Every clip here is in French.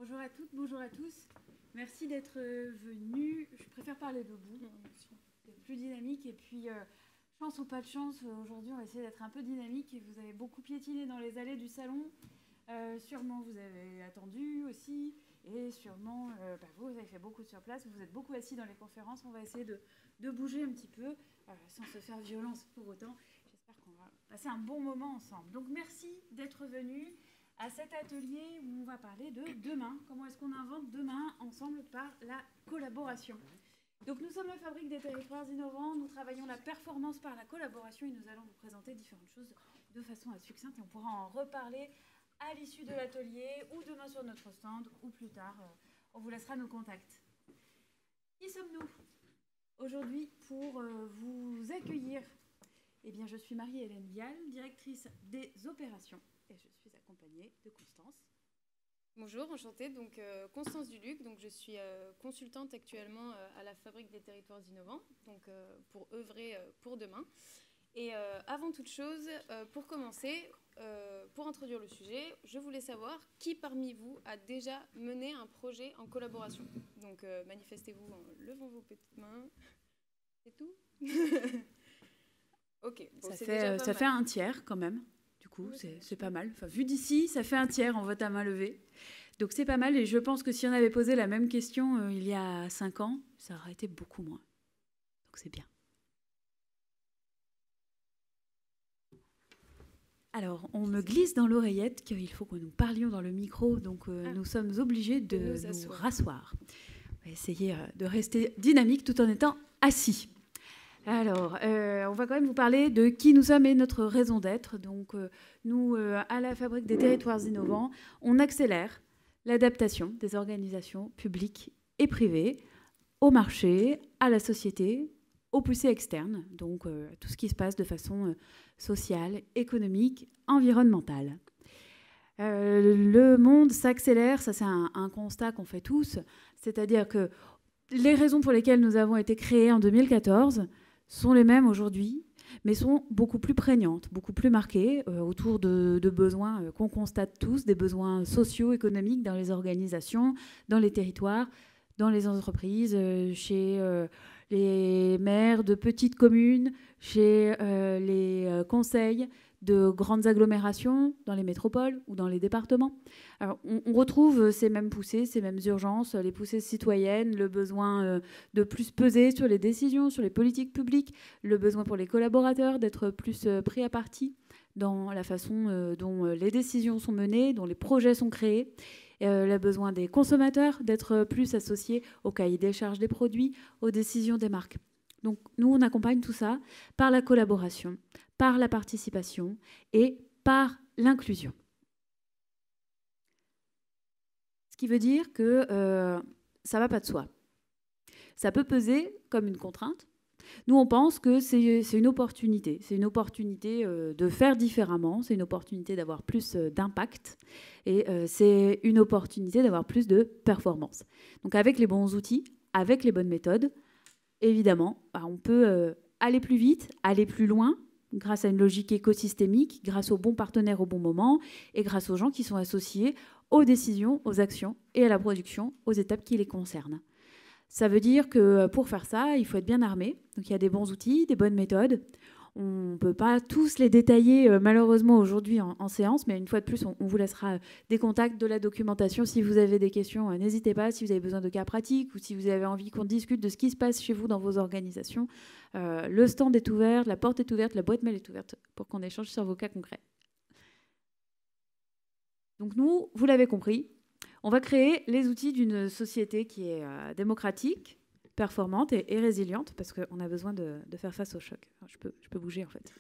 Bonjour à toutes, bonjour à tous. Merci d'être venus. Je préfère parler debout, c'est plus dynamique. Et puis, chance ou pas de chance, aujourd'hui, on va essayer d'être un peu dynamique. Et vous avez beaucoup piétiné dans les allées du salon. Sûrement, vous avez attendu aussi. Et sûrement, vous avez fait beaucoup de sur place. Vous êtes beaucoup assis dans les conférences. On va essayer de bouger un petit peu, sans se faire violence pour autant. J'espère qu'on va passer un bon moment ensemble. Donc, merci d'être venus à cet atelier où on va parler de demain. Comment est-ce qu'on invente demain ensemble par la collaboration. Donc nous sommes la Fabrique des territoires innovants, nous travaillons la performance par la collaboration et nous allons vous présenter différentes choses de façon succincte et on pourra en reparler à l'issue de l'atelier ou demain sur notre stand ou plus tard. On vous laissera nos contacts. Qui sommes-nous aujourd'hui pour vous accueillir? Eh bien, je suis Marie-Hélène Vial, directrice des opérations. Et je suis accompagnée de Constance. Bonjour, enchantée. Donc, Constance Duluc. Donc, je suis consultante actuellement à la Fabrique des territoires innovants, donc, pour œuvrer pour demain. Et avant toute chose, pour commencer, pour introduire le sujet, je voulais savoir qui parmi vous a déjà mené un projet en collaboration. Donc, manifestez-vous en levant vos petites mains. C'est tout. Ok. Bon, ça fait un tiers quand même. Du coup, c'est pas mal. Enfin, vu d'ici, ça fait un tiers en vote à main levée. Donc, c'est pas mal. Et je pense que si on avait posé la même question il y a 5 ans, ça aurait été beaucoup moins. Donc, c'est bien. Alors, on me glisse dans l'oreillette qu'il faut que nous parlions dans le micro. Donc, nous sommes obligés de nous rasseoir. On va essayer de rester dynamique tout en étant assis. Alors, on va quand même vous parler de qui nous sommes et notre raison d'être. Donc, nous, à la Fabrique des territoires innovants, on accélère l'adaptation des organisations publiques et privées au marché, à la société, aux poussées externes. Donc, tout ce qui se passe de façon sociale, économique, environnementale. Le monde s'accélère, ça c'est un constat qu'on fait tous. C'est-à-dire que les raisons pour lesquelles nous avons été créés en 2014 sont les mêmes aujourd'hui, mais sont beaucoup plus prégnantes, beaucoup plus marquées autour de besoins qu'on constate tous, des besoins socio-économiques dans les organisations, dans les territoires, dans les entreprises, chez les maires de petites communes, chez les conseils de grandes agglomérations, dans les métropoles ou dans les départements. Alors, on retrouve ces mêmes poussées, ces mêmes urgences, les poussées citoyennes, le besoin de plus peser sur les décisions, sur les politiques publiques, le besoin pour les collaborateurs d'être plus pris à partie dans la façon dont les décisions sont menées, dont les projets sont créés, le besoin des consommateurs d'être plus associés au cahier des charges des produits, aux décisions des marques. Donc nous, on accompagne tout ça par la collaboration, par la participation et par l'inclusion. Ce qui veut dire que ça ne va pas de soi. Ça peut peser comme une contrainte. Nous, on pense que c'est une opportunité. C'est une opportunité de faire différemment. C'est une opportunité d'avoir plus d'impact. Et c'est une opportunité d'avoir plus de performance. Donc avec les bons outils, avec les bonnes méthodes, évidemment, on peut aller plus vite, aller plus loin, grâce à une logique écosystémique, grâce aux bons partenaires au bon moment et grâce aux gens qui sont associés aux décisions, aux actions et à la production, aux étapes qui les concernent. Ça veut dire que pour faire ça, il faut être bien armé. Donc il y a des bons outils, des bonnes méthodes. On ne peut pas tous les détailler malheureusement aujourd'hui en séance, mais une fois de plus, on vous laissera des contacts, de la documentation. Si vous avez des questions, n'hésitez pas. Si vous avez besoin de cas pratiques ou si vous avez envie qu'on discute de ce qui se passe chez vous dans vos organisations, le stand est ouvert, la porte est ouverte, la boîte mail est ouverte pour qu'on échange sur vos cas concrets. Donc nous, vous l'avez compris, on va créer les outils d'une société qui est démocratique, performante et résiliente, parce qu'on a besoin de faire face au choc. Alors, je peux bouger, en fait.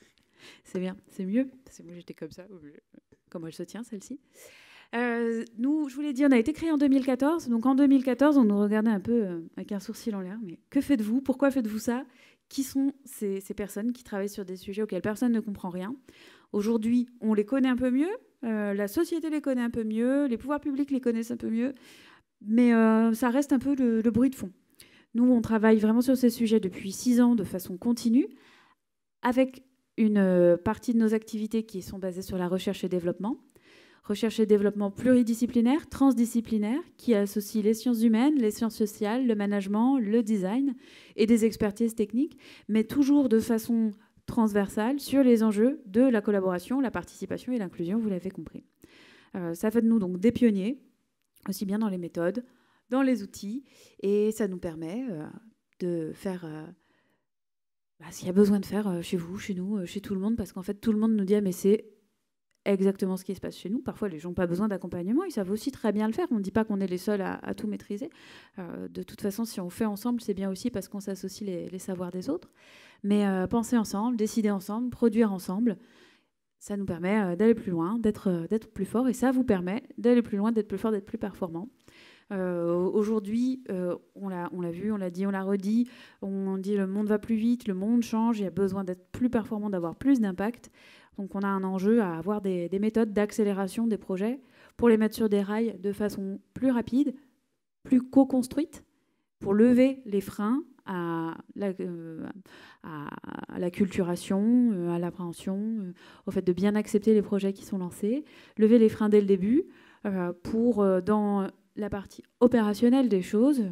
C'est bien, c'est mieux. C'est moi, j'étais comme ça. Comment elle se tient, celle-ci. Nous, je vous l'ai dit, on a été créé en 2014. Donc, en 2014, on nous regardait un peu avec un sourcil en l'air. Mais que faites-vous? Pourquoi faites-vous ça? Qui sont ces personnes qui travaillent sur des sujets auxquels personne ne comprend rien? Aujourd'hui, on les connaît un peu mieux. La société les connaît un peu mieux. Les pouvoirs publics les connaissent un peu mieux. Mais ça reste un peu le bruit de fond. Nous, on travaille vraiment sur ces sujets depuis 6 ans de façon continue, avec une partie de nos activités qui sont basées sur la recherche et développement. Recherche et développement pluridisciplinaire, transdisciplinaire, qui associe les sciences humaines, les sciences sociales, le management, le design et des expertises techniques, mais toujours de façon transversale sur les enjeux de la collaboration, la participation et l'inclusion, vous l'avez compris. Ça fait de nous donc des pionniers, aussi bien dans les méthodes, dans les outils, et ça nous permet de faire ce qu'il y a besoin de faire chez vous, chez nous, chez tout le monde, parce qu'en fait, tout le monde nous dit « Ah, mais c'est exactement ce qui se passe chez nous ». Parfois, les gens n'ont pas besoin d'accompagnement, ils savent aussi très bien le faire. On ne dit pas qu'on est les seuls à tout maîtriser. De toute façon, si on fait ensemble, c'est bien aussi parce qu'on s'associe les savoirs des autres. Mais penser ensemble, décider ensemble, produire ensemble, ça nous permet d'aller plus loin, d'être plus fort, et ça vous permet d'aller plus loin, d'être plus fort, d'être plus performant. Aujourd'hui, on l'a vu, on l'a dit, on l'a redit, on dit le monde va plus vite, le monde change, il y a besoin d'être plus performant, d'avoir plus d'impact. Donc on a un enjeu à avoir des méthodes d'accélération des projets pour les mettre sur des rails de façon plus rapide, plus co-construite, pour lever les freins à l'acculturation, à l'appréhension, au fait de bien accepter les projets qui sont lancés, lever les freins dès le début pour, dans la partie opérationnelle des choses,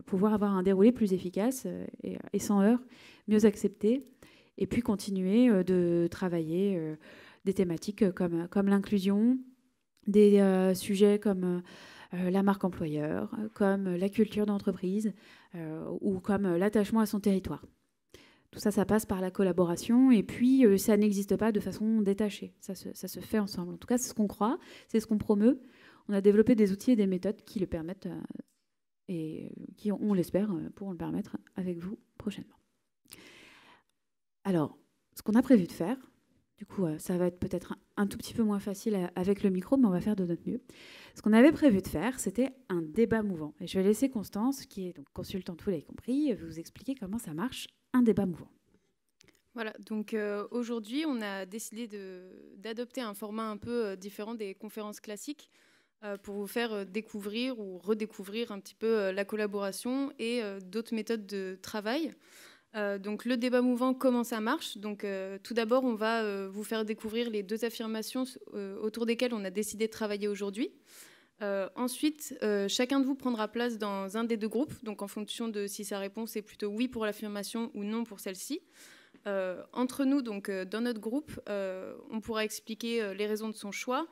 pouvoir avoir un déroulé plus efficace et sans heurts, mieux accepté, et puis continuer de travailler des thématiques comme l'inclusion, des sujets comme la marque employeur, comme la culture d'entreprise ou comme l'attachement à son territoire. Tout ça, ça passe par la collaboration, et puis ça n'existe pas de façon détachée. Ça se fait ensemble. En tout cas, c'est ce qu'on croit, c'est ce qu'on promeut. On a développé des outils et des méthodes qui le permettent et qui, on l'espère, pourront le permettre avec vous prochainement. Alors, ce qu'on a prévu de faire, du coup, ça va être peut-être un tout petit peu moins facile avec le micro, mais on va faire de notre mieux. Ce qu'on avait prévu de faire, c'était un débat mouvant. Et je vais laisser Constance, qui est donc consultante, vous l'avez compris, vous expliquer comment ça marche, un débat mouvant. Voilà, donc aujourd'hui, on a décidé d'adopter un format un peu différent des conférences classiques pour vous faire découvrir ou redécouvrir un petit peu la collaboration et d'autres méthodes de travail. Donc le débat mouvant, comment ça marche? Donc tout d'abord, on va vous faire découvrir les 2 affirmations autour desquelles on a décidé de travailler aujourd'hui. Ensuite, chacun de vous prendra place dans un des 2 groupes, donc en fonction de si sa réponse est plutôt oui pour l'affirmation ou non pour celle-ci. Entre nous, donc dans notre groupe, on pourra expliquer les raisons de son choix,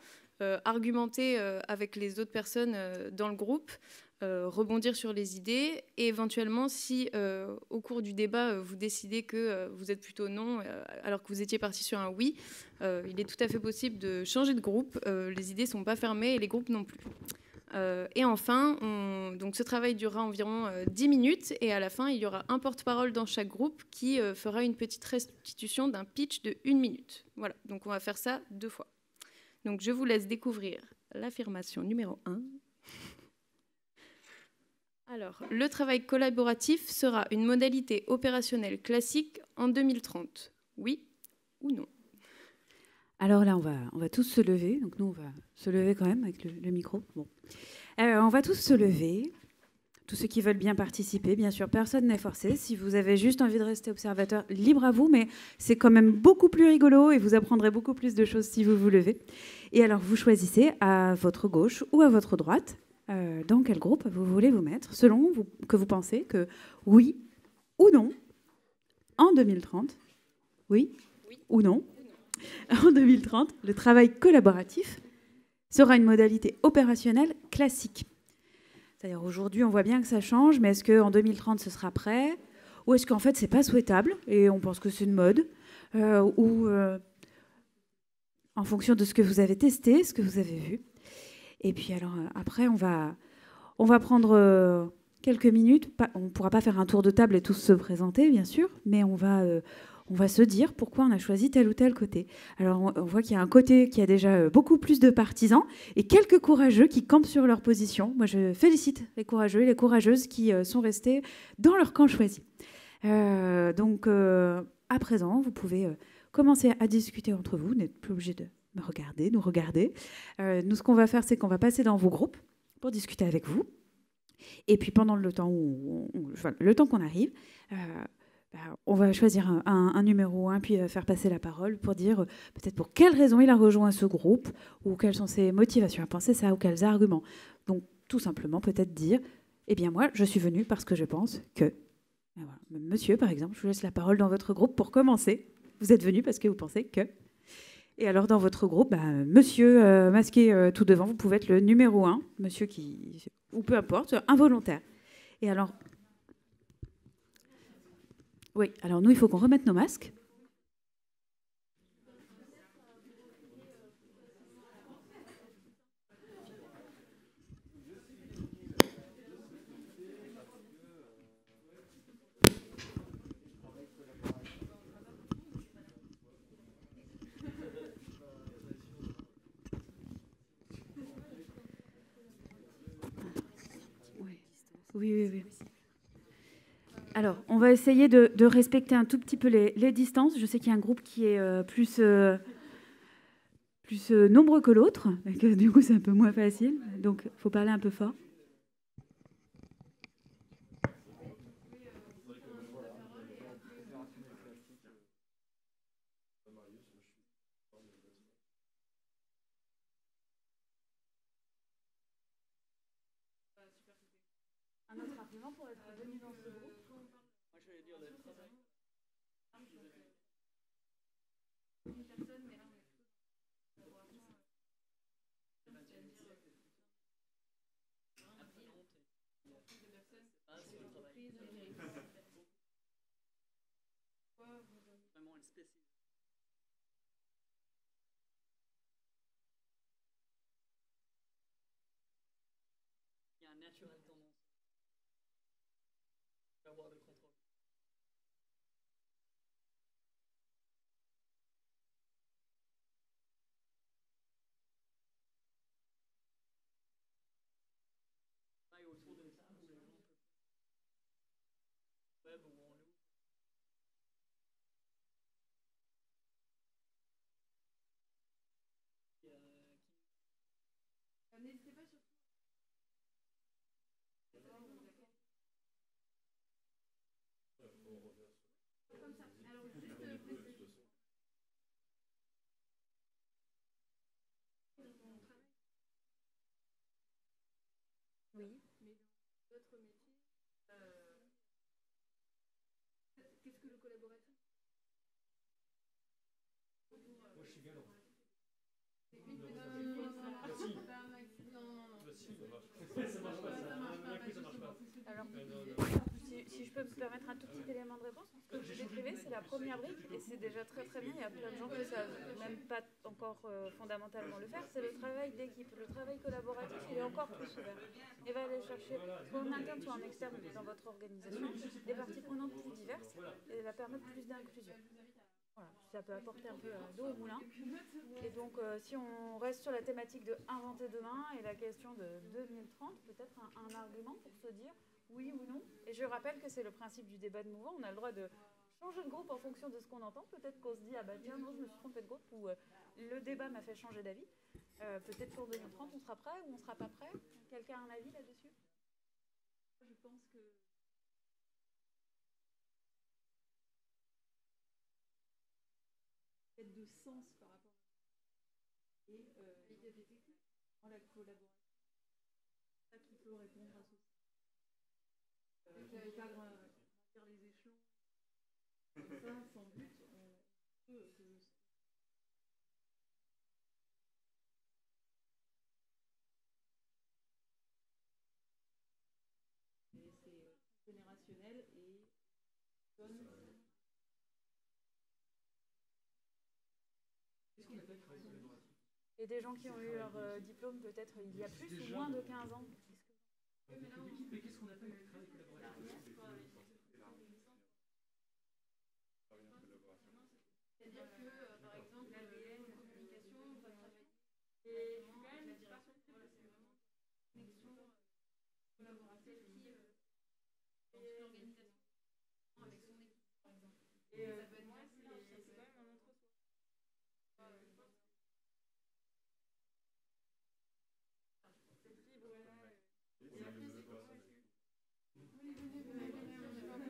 argumenter avec les autres personnes dans le groupe, rebondir sur les idées, et éventuellement, si au cours du débat, vous décidez que vous êtes plutôt non, alors que vous étiez parti sur un oui, il est tout à fait possible de changer de groupe. Les idées ne sont pas fermées et les groupes non plus. Et enfin, donc ce travail durera environ 10 minutes, et à la fin, il y aura un porte-parole dans chaque groupe qui fera une petite restitution d'un pitch de 1 minute. Voilà, donc on va faire ça 2 fois. Donc je vous laisse découvrir l'affirmation numéro 1. Alors, le travail collaboratif sera une modalité opérationnelle classique en 2030. Oui ou non? Alors là, on va tous se lever. Donc nous, on va se lever quand même avec le micro. Bon. On va tous se lever. Tous ceux qui veulent bien participer, bien sûr, personne n'est forcé. Si vous avez juste envie de rester observateur, libre à vous, mais c'est quand même beaucoup plus rigolo et vous apprendrez beaucoup plus de choses si vous vous levez. Et alors, vous choisissez à votre gauche ou à votre droite dans quel groupe vous voulez vous mettre, selon que vous pensez que oui ou non, en 2030, oui ou non, en 2030, le travail collaboratif sera une modalité opérationnelle classique. C'est-à-dire aujourd'hui, on voit bien que ça change, mais est-ce qu'en 2030, ce sera prêt? Ou est-ce qu'en fait, c'est pas souhaitable et on pense que c'est une mode? Ou en fonction de ce que vous avez testé, ce que vous avez vu. Et puis alors, après, on va prendre quelques minutes. On ne pourra pas faire un tour de table et tous se présenter, bien sûr, mais on va se dire pourquoi on a choisi tel ou tel côté. Alors, on voit qu'il y a un côté qui a déjà beaucoup plus de partisans et quelques courageux qui campent sur leur position. Moi, je félicite les courageux et les courageuses qui sont restés dans leur camp choisi. Donc, à présent, vous pouvez commencer à discuter entre vous. Vous n'êtes plus obligé de nous regarder. Nous, ce qu'on va faire, c'est qu'on va passer dans vos groupes pour discuter avec vous. Et puis, pendant le temps qu'on arrive, on va choisir un numéro 1, puis faire passer la parole pour dire peut-être pour quelles raisons il a rejoint ce groupe, ou quelles sont ses motivations à penser ça, ou quels arguments. Donc, tout simplement, peut-être dire, eh bien, moi, je suis venu parce que je pense que... Voilà. Monsieur, par exemple, je vous laisse la parole dans votre groupe pour commencer. Vous êtes venu parce que vous pensez que... Et alors, dans votre groupe, monsieur masqué tout devant, vous pouvez être le numéro 1, monsieur qui... ou peu importe, involontaire. Et alors... Oui, alors nous, il faut qu'on remette nos masques. Oui. Alors, on va essayer de respecter un tout petit peu les distances. Je sais qu'il y a un groupe qui est plus nombreux que l'autre, et que du coup, c'est un peu moins facile. Donc, il faut parler un peu fort. Un autre argument pour être venu dans ce groupe. Moi, je vais dire le travail. Une personne, mais là, on est plutôt dans vraiment une spécificité. Il y a un naturel tendance à avoir le contrôle. Autour d'une table où les gens peuvent web ou en nous. N'hésitez pas surtout. Comme ça. Alors juste oui, mais dans d'autres métiers, qu'est-ce que le collaboratif? Moi, je suis galant. Alors, si je peux me permettre un tout petit élément de réponse, ce que vous décrivez, c'est la première brique, et c'est déjà très très bien. Il y a plein de gens qui ne savent même pas encore fondamentalement le faire. C'est le travail d'équipe, le travail collaboratif, il est encore plus ouvert. Et va aller chercher, soit en interne, soit en externe dans votre organisation, des parties prenantes plus diverses, et va permettre plus d'inclusion. Voilà, ça peut apporter un peu d'eau au moulin. Et donc, si on reste sur la thématique de inventer demain et la question de 2030, peut-être un argument pour se dire oui ou non. Et je rappelle que c'est le principe du débat de mouvement. On a le droit de changer de groupe en fonction de ce qu'on entend. Peut-être qu'on se dit, ah bah tiens, non, je me suis trompé de groupe, ou le débat m'a fait changer d'avis. Peut-être qu'en 2030, on sera prêt ou on ne sera pas prêt. Quelqu'un a un avis là-dessus? Je pense que... de sens par rapport à la collaboration, ça qui peut répondre à ceci. On ne peut pas gravir les échelons comme ça, sans but. On peut c'est générationnel et et des gens qui ont eu leur diplôme peut-être il y a plus ou moins de 15 ans. Mais qu'est-ce qu'on appelle le travail collaboratif? C'est-à-dire que, par exemple, l'ADN, la communication, on va travailler. Et quand même, c'est pas surtout c'est vraiment une connexion collaborative qui l'organisation avec son équipe, par exemple. Et ça peut être moi, c'est quand même un entre-soi. Cette fibre-là. Et après,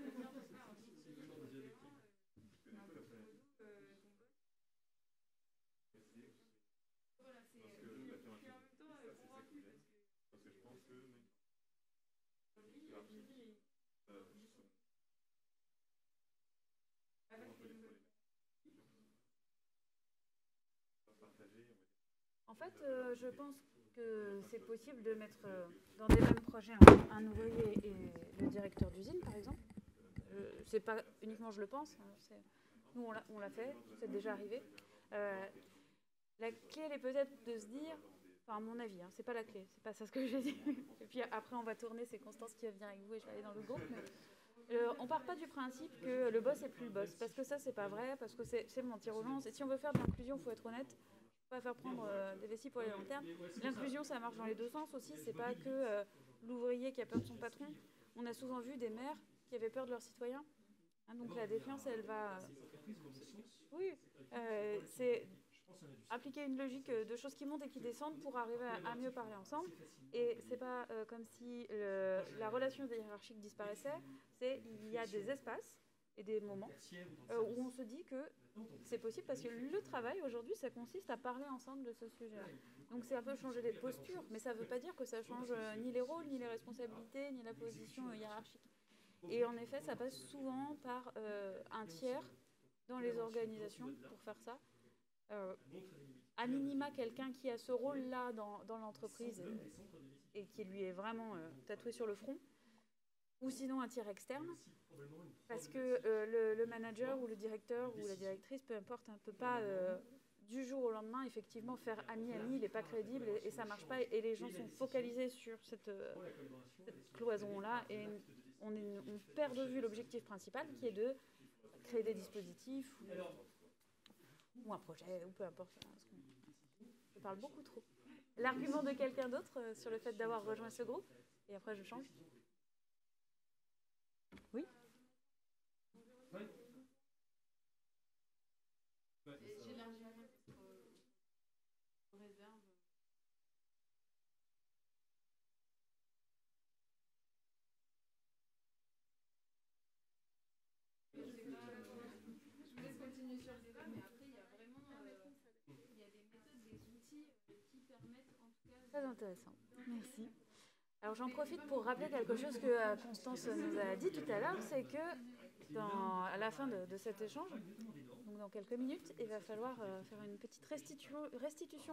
c'est comment est-ce que... En fait, je pense que c'est possible de mettre dans des mêmes projets un ouvrier et le directeur d'usine, par exemple. C'est pas uniquement je le pense, hein, nous on l'a fait, c'est déjà arrivé. La clé, elle est peut-être de se dire, enfin à mon avis, hein, c'est pas la clé, c'est pas ça ce que j'ai dit. Et puis après on va tourner, c'est Constance qui va venir avec vous et je vais aller dans le groupe. Mais on part pas du principe que le boss est plus le boss, parce que ça c'est pas vrai, parce que c'est mentir aux gens. Et si on veut faire de l'inclusion, il faut être honnête. Pas faire prendre des vessies pour les long terme. L'inclusion, ça marche dans les deux sens aussi. C'est pas que l'ouvrier qui a peur de son patron. On a souvent vu des maires qui avaient peur de leurs citoyens. Hein, donc la défiance, elle va. Oui, c'est appliquer une logique de choses qui montent et qui descendent pour arriver à mieux parler ensemble. Et c'est pas comme si la relation hiérarchique disparaissait. C'est il y a des espaces et des moments où on se dit que c'est possible parce que le travail aujourd'hui, ça consiste à parler ensemble de ce sujet-là. Donc c'est un peu changer des postures, mais ça ne veut pas dire que ça change ni les rôles, ni les responsabilités, ni la position hiérarchique. Et en effet, ça passe souvent par un tiers dans les organisations pour faire ça. À minima, quelqu'un qui a ce rôle-là dans l'entreprise et qui lui est vraiment tatoué sur le front, ou sinon un tiers externe. Parce que le manager ou le directeur ou la directrice, peu importe, ne peut pas du jour au lendemain effectivement faire ami-ami, il n'est pas crédible et ça ne marche pas. Et les gens sont focalisés sur cette cloison-là et on perd de vue l'objectif principal qui est de créer des dispositifs ou un projet ou peu importe. Je parle beaucoup trop. L'argument de quelqu'un d'autre sur le fait d'avoir rejoint ce groupe et après je change. Oui. Sur le débat, mais après, il y a vraiment il y a des méthodes, des outils qui permettent en tout cas... Très intéressant. Merci. Alors j'en profite pour rappeler quelque chose que Constance nous a dit tout à l'heure, c'est que à la fin de cet échange, donc dans quelques minutes, il va falloir faire une petite restitution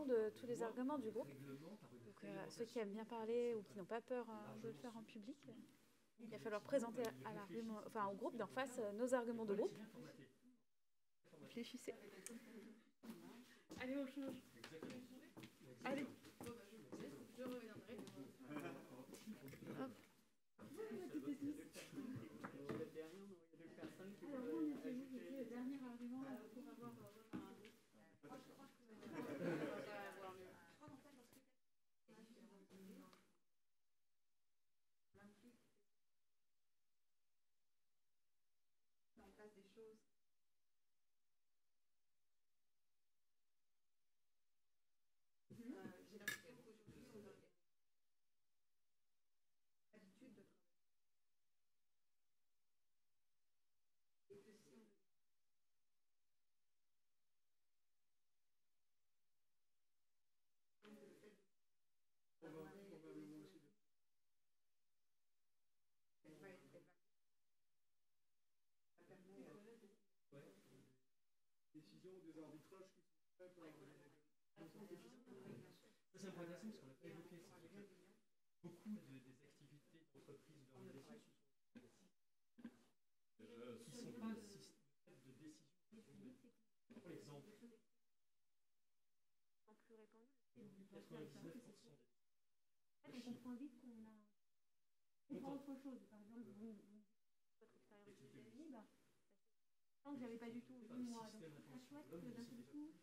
de tous les arguments du groupe. Donc ceux qui aiment bien parler ou qui n'ont pas peur de le faire en public, il va falloir présenter au groupe d'en face nos arguments de groupe. Réfléchissez. Allez, on change. Allez. Je reviendrai. Hop. Le dernier argument pour avoir des choses. J'ai l'impression qu'aujourd'hui, on a l'habitude de travailler. Et que si on décisions ou des arbitrages qui sont faits par ça, c'est un point intéressant parce qu'on n'a pas évoqué. C'est que beaucoup des activités d'entreprise d'organisation qui ne sont pas système de décision. Pour l'exemple, plus répandu, 99% des... On comprend vite qu'on a... On comprend autre chose. Par exemple, votre expérience de vie, tant que j'avais pas du tout vu moi. Donc c'est très chouette que d'un seul coup,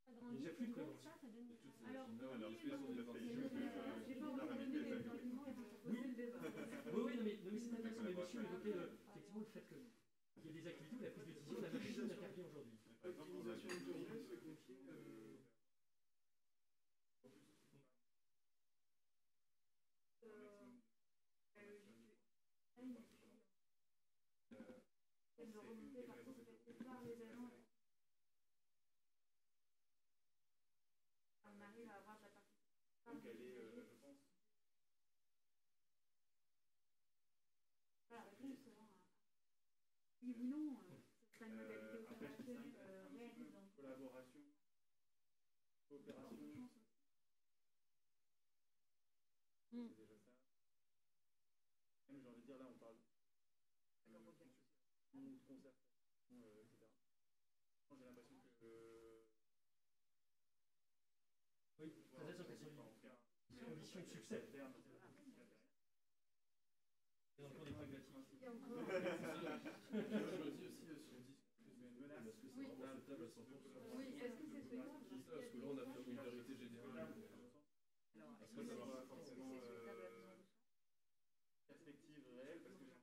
ça grandit, ça donne... Alors, j'ai pas encore donné les arguments et pour poser le débat. Oui, non, mais c'est intéressant. Mais monsieur évoquait effectivement le fait qu'il y a des activités où la prise de décision, la machine intervient aujourd'hui. L'optimisation de journée se confie de remonter par les agents. On arrive à avoir de la participation. donc elle est, je pense. Voilà, oui ou non, c'est pas une modalité opérationnelle réalisante. Collaboration, coopération. C'est déjà ça. Même, j'ai envie de dire, là, on parle de concertation, etc. J'ai l'impression que... Oui, peut-être que c'est une condition de succès. Et encore des pragmatiques. Il y a encore... Oui, est-ce que c'est acceptable à 100%? Oui, est-ce que c'est souhaitable? Parce que là, on a fait une vérité générale. Après, ça va forcément perspective réelle, parce que j'ai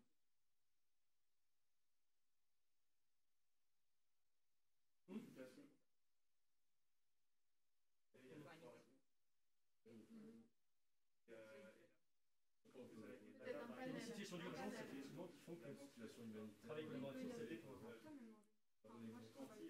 Peut-être un panel. Une situation d'urgence, effectivement, qui font que le situation humanitaire. travail collaboratif, ça dépend. Tout le monde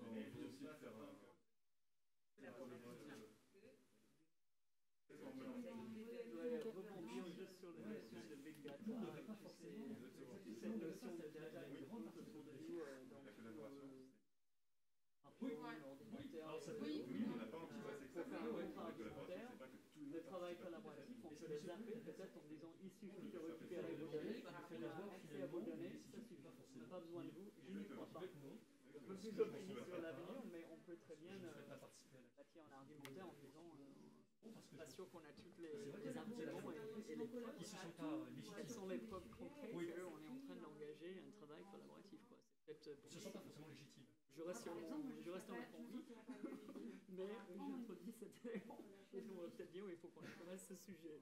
a envie aussi de faire un... Rebondir juste sur le notion de big data. Cette notion de data est une grande partie de nous dans l'ordinateur. Oui, on n'a pas anticipé Pour faire un contrat alimentaire, le travail collaboratif, on peut les zapper peut-être en disant il suffit de récupérer vos données, on a accès à vos données, ça suffit. On n'a pas besoin de vous, je n'y crois pas. Je peux plus optimiser sur l'avenir, mais on peut très bien bâtir un argumentaire en disant pas sûr qu'on a toutes les arguments et les preuves. Quelles sont les preuves concrètes qu'on est en train d'engager un travail collaboratif, quoi. C'est peut-être Ce ne sont pas forcément légitimes. je reste dans la convie, mais j'introduis cet élément. Et on va peut-être dire il faut qu'on commence ce sujet.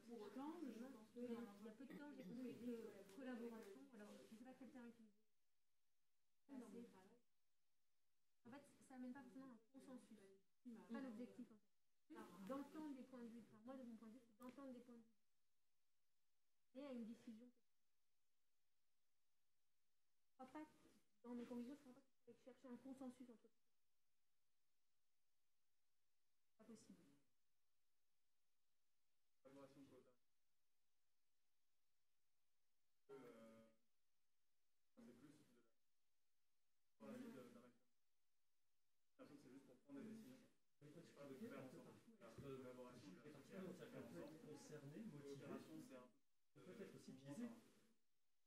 Pour autant, je pense qu'il y a peu de temps, j'ai compris que collaboration, alors je ne sais pas quel terme utiliser. En fait, ça n'amène pas forcément un consensus. C'est pas l'objectif en fait. D'entendre des points de vue. Enfin, moi, de mon point de vue, c'est d'entendre des points de vue. Et à une décision. Je ne crois pas, dans mes convictions, je ne crois pas qu'il faut chercher un consensus entre tout. C'est pas possible. collaboration de c'est plus de la vie d'un acteur. C'est juste pour prendre des décisions. C'est pas de faire en sorte. La collaboration, Ça peut être concerné, motivé, peut-être aussi biaisé.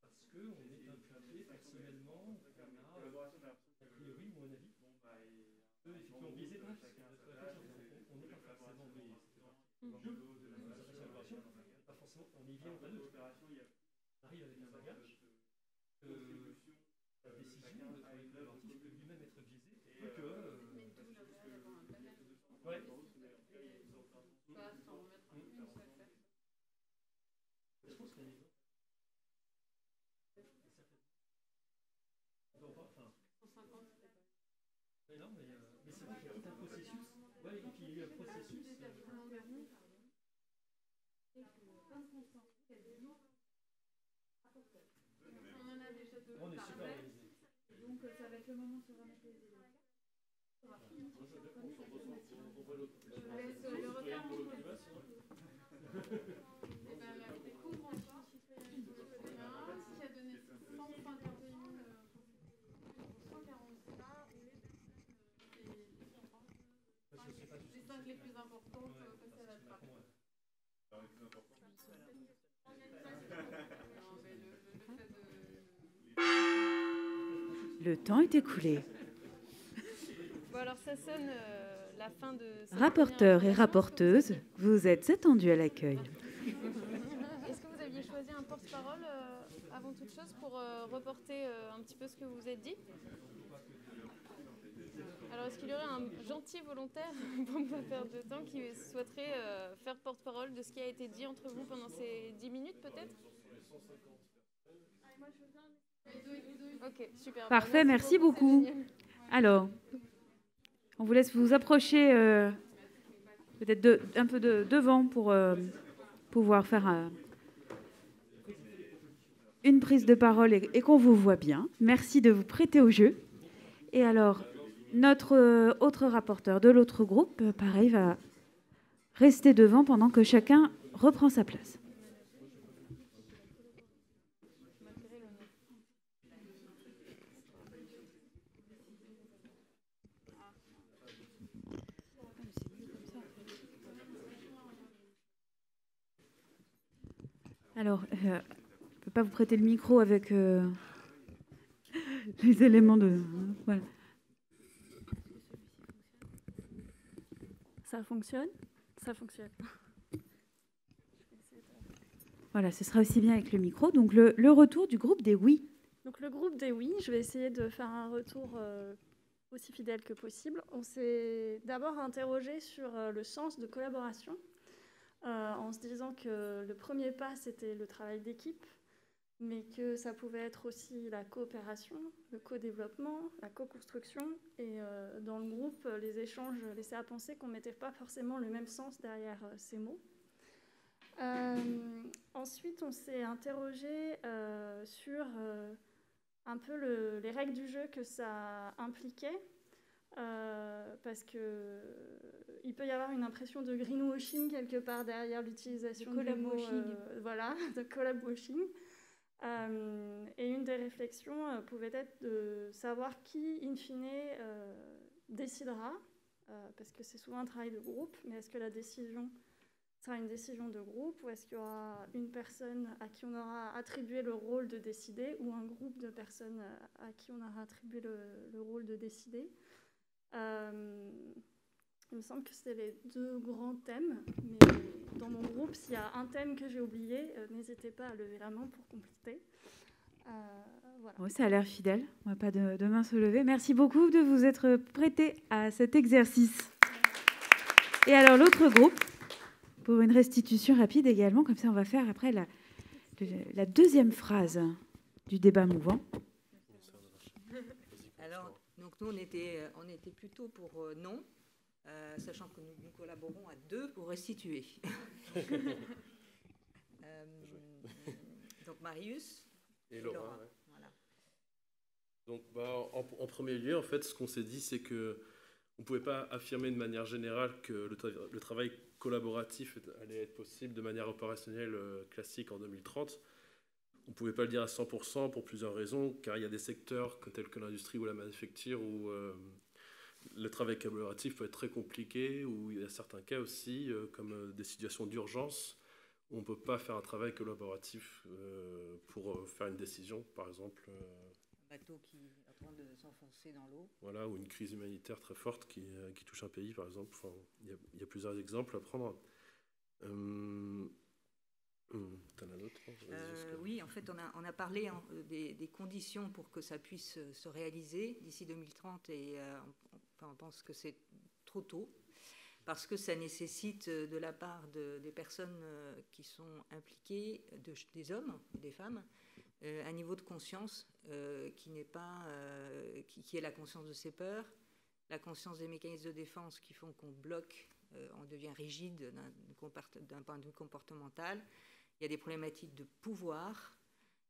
Parce qu'on est impliqué personnellement, on a a priori ou un avis. Eux, effectivement, biaisé parce que on n'est pas forcément biaisé. Pas forcément, on y vient en neutre. On arrive avec un bagage. La décision, le travail collaboratif peut lui-même être biaisé. Et que. Mais d'où l'intérêt d'avoir un panel. Ouais. Pas s'en remettre une seule personne. Je pense qu'il y a un exemple. Enfin, 150, c'était pas. Mais non, mais c'est vrai qu'il y a tout un processus. Ouais, et puis il y a un processus. On en a déjà deux. On est super organisé. Donc ça va être le moment de se remettre les idées. Je laisse le retard. Et bien, la découvre encore citoyenneté demain, qui a donné 151 140 là, où les personnes, les 5 les plus importantes passent à la trappe. Le temps est écoulé. Bon, alors ça sonne la fin de cette Rapporteurs et rapporteuses, vous êtes attendus à l'accueil. Est-ce que vous aviez choisi un porte-parole avant toute chose pour reporter un petit peu ce que vous vous êtes dit? Alors, est-ce qu'il y aurait un gentil volontaire, pour ne pas perdre de temps, qui souhaiterait faire porte-parole de ce qui a été dit entre vous pendant ces 10 minutes, peut-être? Ok, super. Parfait, merci beaucoup. Alors, on vous laisse vous approcher peut-être un peu devant pour pouvoir faire une prise de parole et qu'on vous voit bien. Merci de vous prêter au jeu. Et alors, notre autre rapporteur de l'autre groupe, pareil, va rester devant pendant que chacun reprend sa place. Alors, je ne peux pas vous prêter le micro avec les éléments de... Voilà. Ça fonctionne? Ça fonctionne. Voilà, ce sera aussi bien avec le micro. Donc, le retour du groupe des oui. Donc, le groupe des oui, je vais essayer de faire un retour aussi fidèle que possible. On s'est d'abord interrogé sur le sens de collaboration, en se disant que le premier pas, c'était le travail d'équipe, mais que ça pouvait être aussi la coopération, le co-développement, la co-construction. Et dans le groupe, les échanges laissaient à penser qu'on ne mettait pas forcément le même sens derrière ces mots. Ensuite, on s'est interrogé sur un peu les règles du jeu que ça impliquait, parce qu'il peut y avoir une impression de greenwashing quelque part derrière l'utilisation du mot, de collab-washing. Et une des réflexions pouvait être de savoir qui, in fine, décidera, parce que c'est souvent un travail de groupe, mais est-ce que la décision sera une décision de groupe, ou est-ce qu'il y aura une personne à qui on aura attribué le rôle de décider, ou un groupe de personnes à qui on aura attribué le rôle de décider. Il me semble que c'était les deux grands thèmes, mais dans mon groupe, s'il y a un thème que j'ai oublié, n'hésitez pas à lever la main pour compléter. Voilà. Oui, ça a l'air fidèle, on ne va pas de main se lever. Merci beaucoup de vous être prêté à cet exercice. Et alors l'autre groupe, pour une restitution rapide également, comme ça on va faire après la deuxième phrase du débat mouvant. Alors, donc nous on était plutôt pour non, sachant que nous collaborons à deux pour restituer. Donc Marius et Laura. Ouais. Voilà. Donc en premier lieu, en fait, ce qu'on s'est dit, c'est que on ne pouvait pas affirmer de manière générale que le travail collaboratif allait être possible de manière opérationnelle classique en 2030. On ne pouvait pas le dire à 100% pour plusieurs raisons, car il y a des secteurs tels que l'industrie ou la manufacture où le travail collaboratif peut être très compliqué, où il y a certains cas aussi, comme des situations d'urgence, où on ne peut pas faire un travail collaboratif pour faire une décision, par exemple. Un bateau qui est en train de s'enfoncer dans l'eau. Voilà, ou une crise humanitaire très forte qui touche un pays, par exemple. Enfin, il y a plusieurs exemples à prendre. T'en as d'autres? Oui, en fait, on a parlé des conditions pour que ça puisse se réaliser d'ici 2030, et on pense que c'est trop tôt, parce que ça nécessite de la part des personnes qui sont impliquées, des hommes et des femmes, un niveau de conscience qui est la conscience de ses peurs, la conscience des mécanismes de défense qui font qu'on bloque, on devient rigide d'un point de vue comportemental. Il y a des problématiques de pouvoir,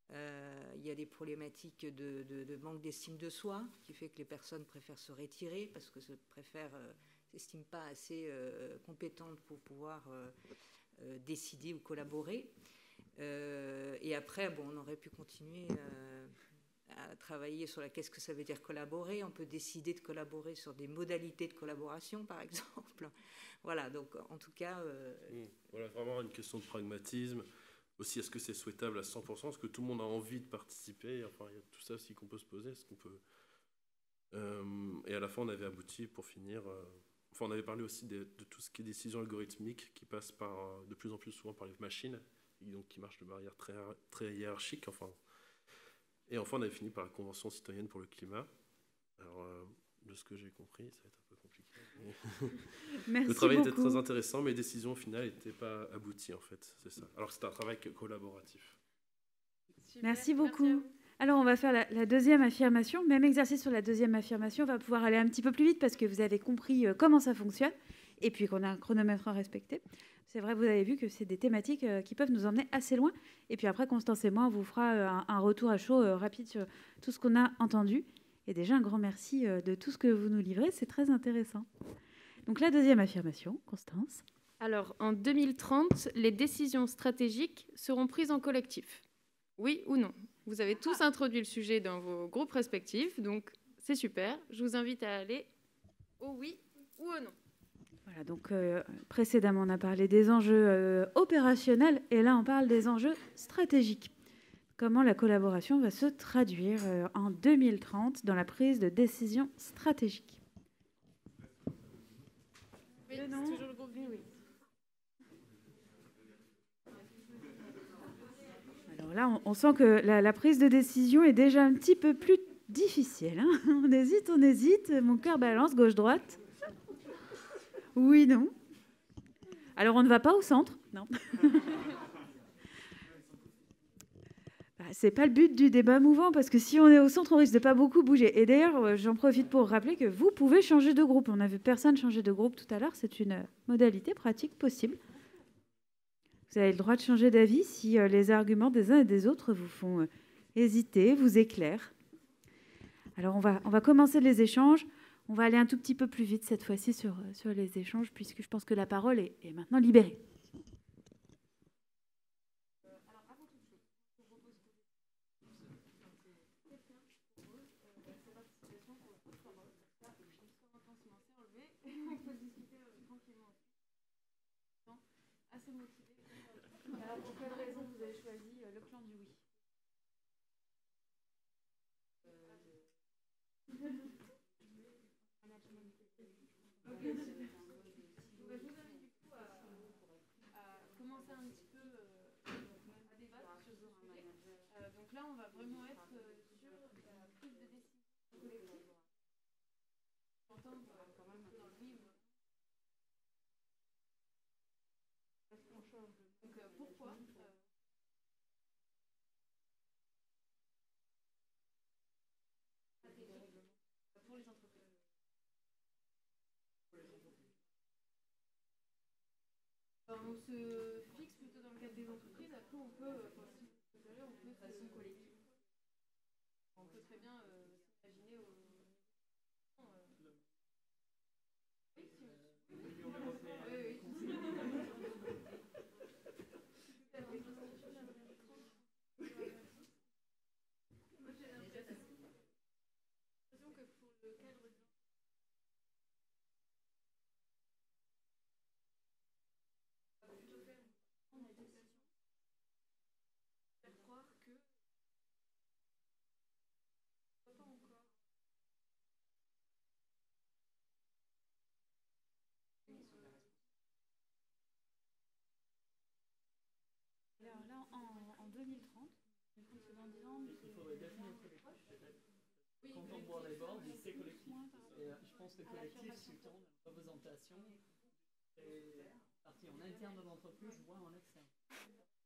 il y a des problématiques de manque d'estime de soi, qui fait que les personnes préfèrent se retirer parce que s'estiment pas assez compétentes pour pouvoir décider ou collaborer. Et après, on aurait pu continuer à travailler sur qu'est-ce que ça veut dire collaborer. On peut décider de collaborer sur des modalités de collaboration, par exemple. Voilà, donc en tout cas... Voilà, vraiment une question de pragmatisme. Aussi, est-ce que c'est souhaitable à 100%? Est-ce que tout le monde a envie de participer? Enfin, il y a tout ça aussi qu'on peut se poser. Est-ce qu'on peut... et à la fin, on avait abouti, pour finir... Enfin, on avait parlé aussi de tout ce qui est décision algorithmique, qui passe de plus en plus souvent par les machines, et donc qui marche de manière très, très hiérarchique. Enfin. Et enfin, on avait fini par la Convention citoyenne pour le climat. Alors, de ce que j'ai compris, ça va être un peu compliqué. Merci le travail beaucoup. était très intéressant, mais les décisions finales n'étaient pas abouties, en fait. C'est ça. Alors que c'était un travail collaboratif. Super, merci beaucoup. Alors, on va faire la deuxième affirmation. Même exercice sur la deuxième affirmation. On va pouvoir aller un petit peu plus vite parce que vous avez compris comment ça fonctionne. et puis qu'on a un chronomètre à respecter. C'est vrai, vous avez vu que c'est des thématiques qui peuvent nous emmener assez loin. Et puis après, Constance et moi, on vous fera un retour à chaud rapide sur tout ce qu'on a entendu. Et déjà, un grand merci de tout ce que vous nous livrez. C'est très intéressant. Donc la deuxième affirmation, Constance. Alors, en 2030, les décisions stratégiques seront prises en collectif. Oui ou non? Vous avez tous introduit le sujet dans vos groupes respectifs, donc c'est super. Je vous invite à aller au oui ou au non. Voilà, donc précédemment, on a parlé des enjeux opérationnels et là, on parle des enjeux stratégiques. Comment la collaboration va se traduire en 2030 dans la prise de décision stratégique? Oui, c'est toujours le groupe oui. Alors là, on sent que la prise de décision est déjà un petit peu plus difficile. Hein, on hésite, mon cœur balance gauche-droite. Oui, non. Alors, on ne va pas au centre, non. C'est pas le but du débat mouvant, parce que si on est au centre, on risque de pas beaucoup bouger. Et d'ailleurs, j'en profite pour rappeler que vous pouvez changer de groupe. On a vu personne changer de groupe tout à l'heure. C'est une modalité pratique possible. Vous avez le droit de changer d'avis si les arguments des uns et des autres vous font hésiter, vous éclairent. Alors, on va commencer les échanges. On va aller un tout petit peu plus vite cette fois-ci sur les échanges, puisque je pense que la parole est maintenant libérée. Alors, avant toute chose, je vous propose que quelqu'un propose sa participation pour la parole. Ça, intensément s'est enlevé. On peut discuter tranquillement ensuite. Assez motivé. Alors, pour quelle raison vous avez choisi le clan du oui? Je vous invite du coup à commencer un petit peu à débattre sur ce sujet. Donc là, on va vraiment être sur la prise de décision collective. J'entends quand même dans le oui. Parce qu'on change. Donc pourquoi pour les entreprises. Alors, on se fixe plutôt dans le cadre des entreprises. Après, on peut, si vous allez, on peut de façon collective. On peut très bien s'imaginer au. Oui, si. Alors là, en 2030, il faudrait définir le collectif, peut-être. Quand on voit les bords, c'est collectif. Et je pense que collectif sous-tend la représentation des parties en interne de l'entreprise, voire en externe.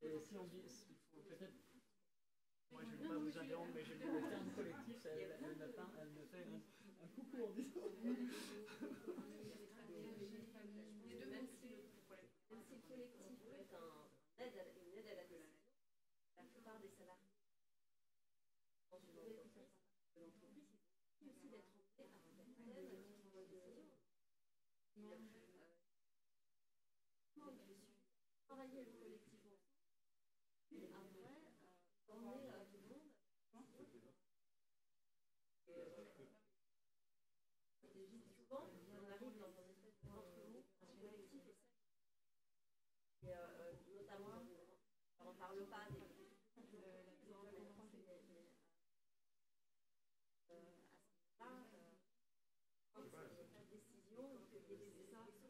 Et si on dit, il faut peut-être, moi je ne vais pas vous interrompre, mais je dis le terme collectif, elle me fait un coucou en disant. La plupart des salariés dans une entreprise de l'entreprise, c'est aussi d'être emmené par un capitaine qui prend une décision. Travailler le collectif ensemble, et après, emmener tout le monde. Souvent, on arrive dans un espèce de entre-nous, un collectif et ça. Et notamment, on ne parle pas des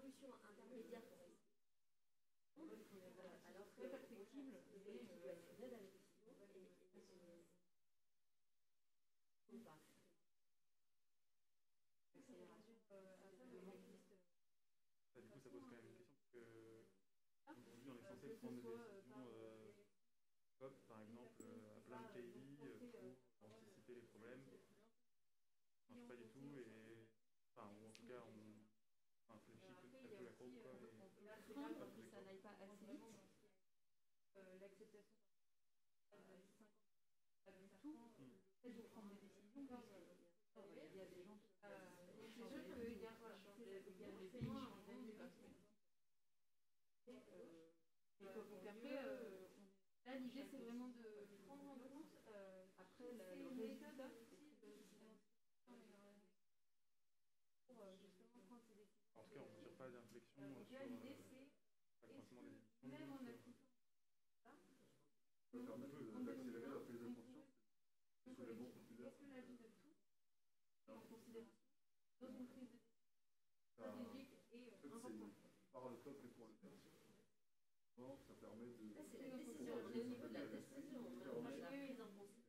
solution intermédiaire pour alors que perfectible, il doit être une aide à la décision et pas. Du coup, ça pose quand même une question parce que aujourd'hui, on est censé prendre des décisions COP, par exemple, à plein de pays pour anticiper les problèmes. Ça ne marche pas du tout et, enfin, ou en tout cas, on réfléchit un peu la aussi, on peut craindre que ça n'aille pas assez vite. L'acceptation pas du tout, le fait de prendre des décisions, il y a des gens qui... c'est sûr qu'il y a, voilà, il y a des pays qui changent d'avis parce que... Donc après, là, l'idée, c'est vraiment de prendre en compte, après, le résultat, pour justement prendre ces décisions. En tout cas, on ne tire pas d'inflexion Donc là, l'idée, c'est, l'accroissement des émissions. même en appliquant ça, ça permet d'accélérer la prise de conscience. est-ce que la vie de tous en considération dans une prise de décision stratégique et importante. Par le peuple et pour le peuple. Bon, ça permet de... Là, c'est la décision, on est au niveau de la décision, on a la prise en considération.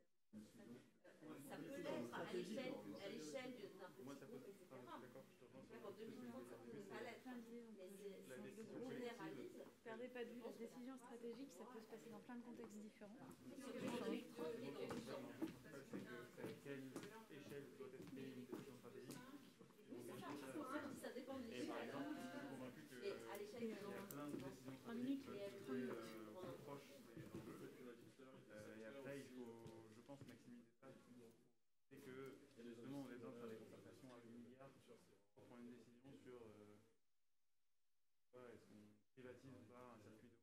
Ça peut l'être à l'échelle d'un Moi, ça peut petit être. groupe, etc. D'accord, je te rejoins. En 2030, ça peut ne pas l'être. Mais La c'est décision généralise. Perdez pas de vue, la décision stratégique, ça peut se passer dans plein de contextes différents. En 2030, il est dans le champ. C'est à quelle échelle doit être prise une décision stratégique? Oui, c'est ça. Ça dépend de Et l'échelle. par exemple, je suis convaincu que Et à l'échelle il y a plein de décisions stratégiques qui peuvent être proches des enjeux. Et après, il faut, je pense, maximiser ça. C'est que justement, on est besoin de faire des concertations à 8 milliards pour prendre une décision sur est-ce qu'on privatise ou pas un circuit d'eau.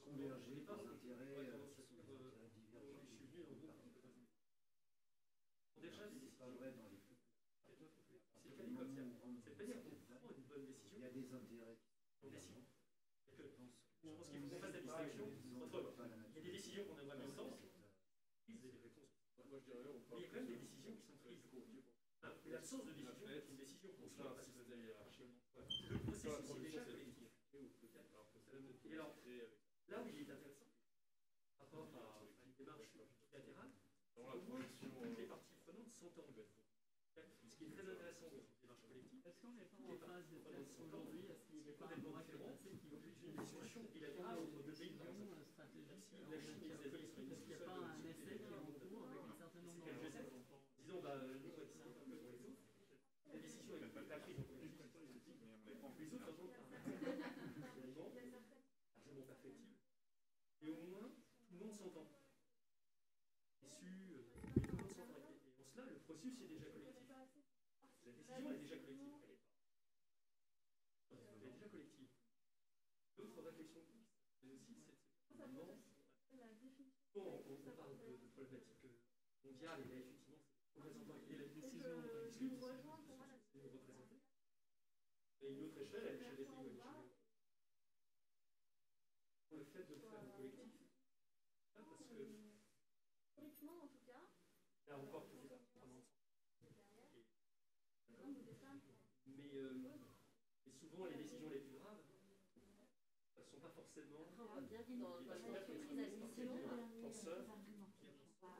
Converger par intérêts qui sont des intérêts divergents. Déjà, c'est pas vrai dans les plus c'est pas dit comme ça. C'est pas dire qu'on prend une bonne décision. Il y a des intérêts On décide. Je pense qu'il faut qu'on fasse la distinction entre. Il y a des décisions qu'on a vraiment dans le sens. Des réponses. Moi, je dirais, Mais il y a quand même des décisions qui sont prises. L'absence de décision est une décision qu'on se ça, passe. c'est la hiérarchie. Le processus est déjà collectif. Et alors, là où il est intéressant, par rapport à une démarche bilatérale, Dans la projection. toutes les parties prenantes s'entendent. Ce qui est très intéressant dans une démarche collective, Est-ce qu'on n'est pas en phase de test aujourd'hui? Est-ce qu'il n'y a pas un complètement mois qui est différent passé qui d'une discussion bilatérale entre deux pays, par exemple. stratégique La Chine et les États-Unis seraient Est-ce qu'il n'y a pas un essai qui est en cours avec un certain nombre quelques d'enjeux? exemples. Disons, nous, on va décider un peu pour les autres. La décision est pas prise en collectif. Les autres, de toute façon, largement perfectible. Et au moins, tout le monde s'entend. Et tout le monde s'entend. Et en cela, le processus est déjà collectif. La décision est déjà collective. Elle est déjà collective. L'autre réflexion c'est aussi, c'est finalement, on parle de problématiques mondiales, et là, effectivement, c'est représentant et la décision c'est nous représenter. Et une autre échelle, à l'échelle des pays ou à l'échelle le fait de le faire en collectif, parce que Politiquement, en tout cas, là encore, tout est vraiment mais souvent, les décisions les plus graves ne sont pas forcément après, on voit bien dit dans l'entreprise administrative. penseurs. Pour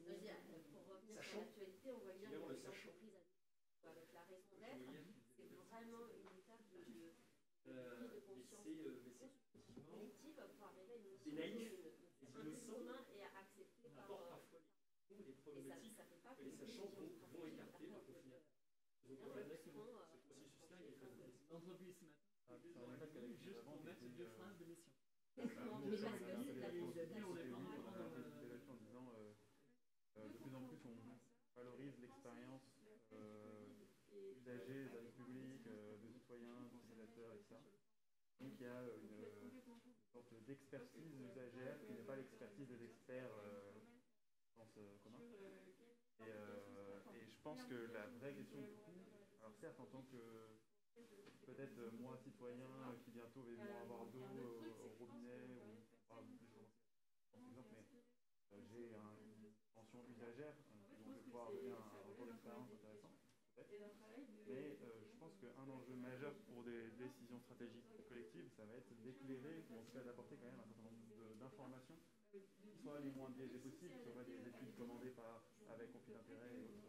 revenir sur l'actualité, on voit bien que Évidemment, le les sachant. entreprises avec la raison d'être, c'est vraiment une étape de prise de conscience collective pour arriver à une notion un but commun et à accepter par... Parfois les problématiques ça fait pas que les sachants vont écarter par contre. final. Donc en fait, ce processus-là, il est très intéressant. L'entreprise ce matin, Ça n'empêche pas qu'avec juste pour mettre deux phrases de mission. Mais parce que c'est la on n'est pas encore dans le... en disant de plus en plus on valorise l'expérience usagers, des services publics, de citoyens, d'utilisateurs, etc. Donc il y a une sorte d'expertise usagère qui n'est pas l'expertise des experts je pense, commun. Et je pense que la vraie question du coup, alors certes en tant que peut-être moi citoyen qui bientôt vais moins avoir d'eau au robinet ou par exemple, mais j'ai une pension usagère donc je vais pouvoir donner un retour d'expérience intéressant peut-être. Mais je pense qu'un enjeu majeur pour des décisions stratégiques collectives, ça va être d'éclairer, ou en tout cas d'apporter quand même un certain nombre d'informations qui soient les moins biaisées possibles, que ce soit des études commandées avec conflit d'intérêts et autres.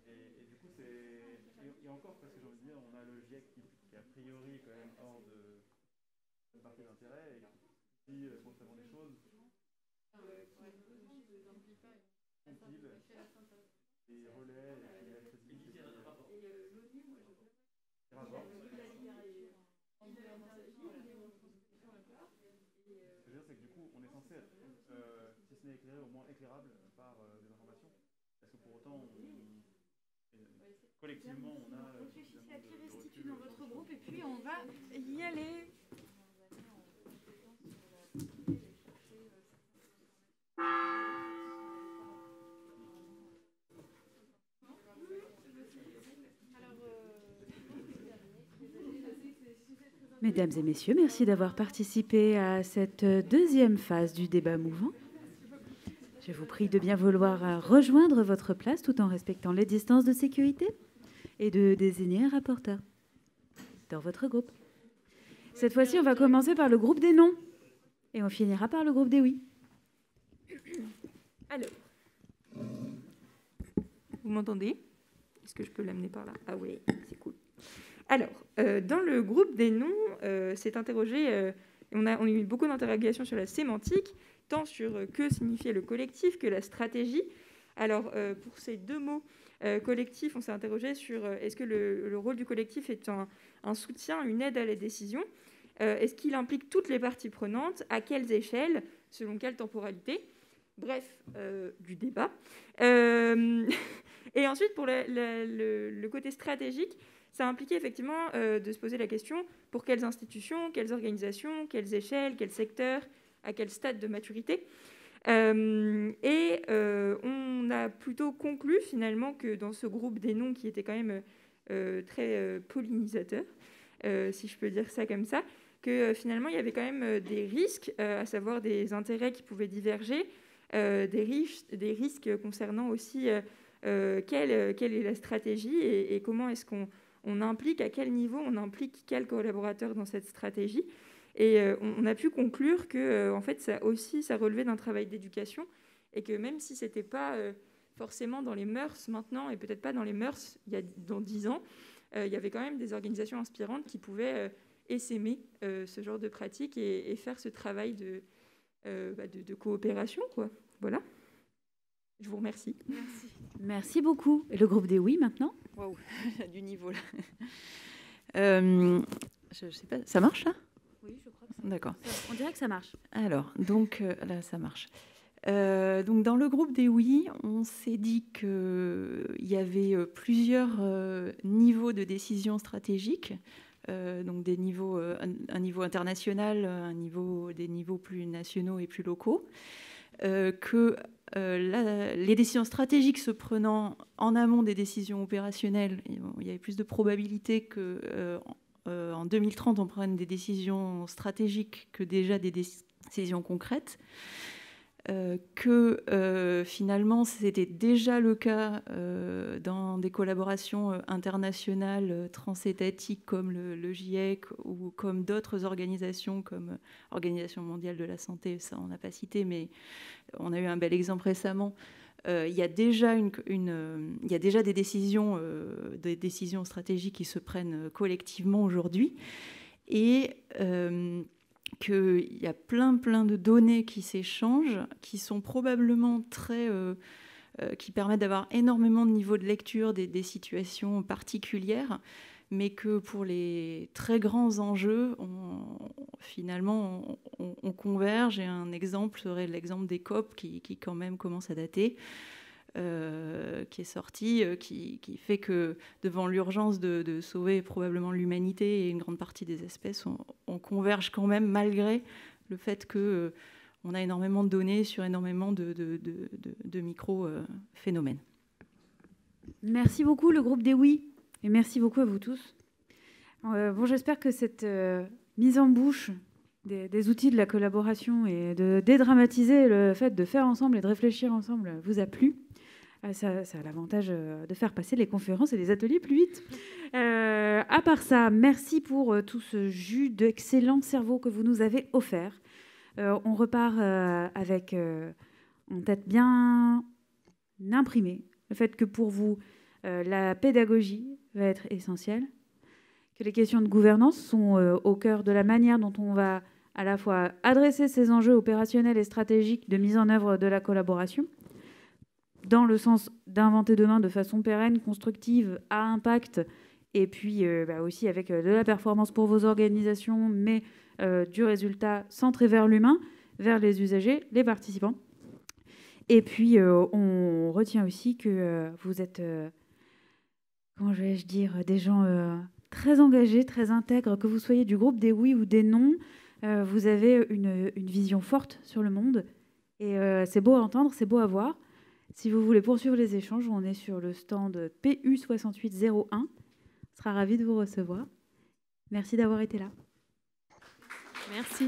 Et du coup, et encore, parce que j'ai envie de dire, on a le GIEC qui a priori est quand même hors de partie d'intérêt et qui dit constamment des choses. les relais, et la crédibilité. Et l'ONU, moi, je veux bien. Ce que je veux dire, c'est que du coup, on est censé être, si ce n'est éclairé, au moins éclairable par des informations. Parce que pour autant, collectivement, on a. Réfléchissez à qui restitue dans votre groupe et puis on va y aller. Mesdames et messieurs, merci d'avoir participé à cette deuxième phase du débat mouvant. Je vous prie de bien vouloir rejoindre votre place tout en respectant les distances de sécurité et de désigner un rapporteur dans votre groupe. Cette fois-ci, on va commencer par le groupe des non et on finira par le groupe des oui. Alors, vous m'entendez? Est-ce que je peux l'amener par là? Ah oui, c'est cool. Alors, dans le groupe des noms, c'est interrogé, on a eu beaucoup d'interrogations sur la sémantique, tant sur que signifiait le collectif que la stratégie. Alors, pour ces deux mots, collectif, on s'est interrogé sur est-ce que le rôle du collectif est un soutien, une aide à la décision? Est-ce qu'il implique toutes les parties prenantes? À quelles échelles? Selon quelle temporalité? Bref, du débat. Et ensuite, pour le côté stratégique, ça impliquait effectivement de se poser la question pour quelles institutions, quelles organisations, quelles échelles, quels secteurs, à quel stade de maturité. On a plutôt conclu finalement que dans ce groupe des noms qui était quand même très pollinisateur, si je peux dire ça comme ça, que finalement il y avait quand même des risques, à savoir des intérêts qui pouvaient diverger, des risques concernant aussi quelle est la stratégie et comment est-ce qu'on implique, à quel niveau on implique quel collaborateur dans cette stratégie. Et on a pu conclure que en fait, ça relevait d'un travail d'éducation et que même si ce n'était pas forcément dans les mœurs maintenant et peut-être pas dans les mœurs dans 10 ans, il y avait quand même des organisations inspirantes qui pouvaient essaimer ce genre de pratique et faire ce travail de coopération, quoi. Voilà. Je vous remercie. Merci. Merci beaucoup. Et le groupe des oui maintenant? Waouh, il y a du niveau là. Je sais pas, ça marche là? Oui, je crois que ça marche. D'accord. On dirait que ça marche. Alors, donc là, ça marche. Donc, dans le groupe des oui, on s'est dit qu'il y avait plusieurs niveaux de décision stratégique. Donc des niveaux, un niveau international, des niveaux plus nationaux et plus locaux. Que les décisions stratégiques se prenant en amont des décisions opérationnelles, il y avait plus de probabilité qu'en 2030, on prenne des décisions stratégiques que déjà des décisions concrètes. Que finalement, c'était déjà le cas dans des collaborations internationales transétatiques comme le GIEC ou comme d'autres organisations comme l'Organisation mondiale de la santé, ça on n'a pas cité, mais on a eu un bel exemple récemment. Il y a déjà des décisions stratégiques qui se prennent collectivement aujourd'hui. Et qu'il y a plein de données qui s'échangent, qui sont probablement qui permettent d'avoir énormément de niveaux de lecture des situations particulières, mais que pour les très grands enjeux, finalement, on converge. Et un exemple serait l'exemple des COP, qui quand même commence à dater, qui est sorti, qui fait que devant l'urgence de sauver probablement l'humanité et une grande partie des espèces, on converge quand même malgré le fait qu'on a énormément de données sur énormément de micro-phénomènes. Merci beaucoup le groupe des oui et merci beaucoup à vous tous. J'espère que cette mise en bouche des outils de la collaboration et de dédramatiser le fait de faire ensemble et de réfléchir ensemble vous a plu. Ça a l'avantage de faire passer les conférences et les ateliers plus vite. À part ça, merci pour tout ce jus d'excellent cerveau que vous nous avez offert. On repart avec en tête bien imprimée le fait que pour vous, la pédagogie va être essentielle, que les questions de gouvernance sont au cœur de la manière dont on va à la fois adresser ces enjeux opérationnels et stratégiques de mise en œuvre de la collaboration. dans le sens d'inventer demain de façon pérenne, constructive, à impact, et puis aussi avec de la performance pour vos organisations, mais du résultat centré vers l'humain, vers les usagers, les participants. Et puis, on retient aussi que vous êtes, comment vais-je dire, des gens très engagés, très intègres, que vous soyez du groupe des oui ou des non. Vous avez une vision forte sur le monde. Et c'est beau à entendre, c'est beau à voir. Si vous voulez poursuivre les échanges, on est sur le stand PU6801. On sera ravis de vous recevoir. Merci d'avoir été là. Merci.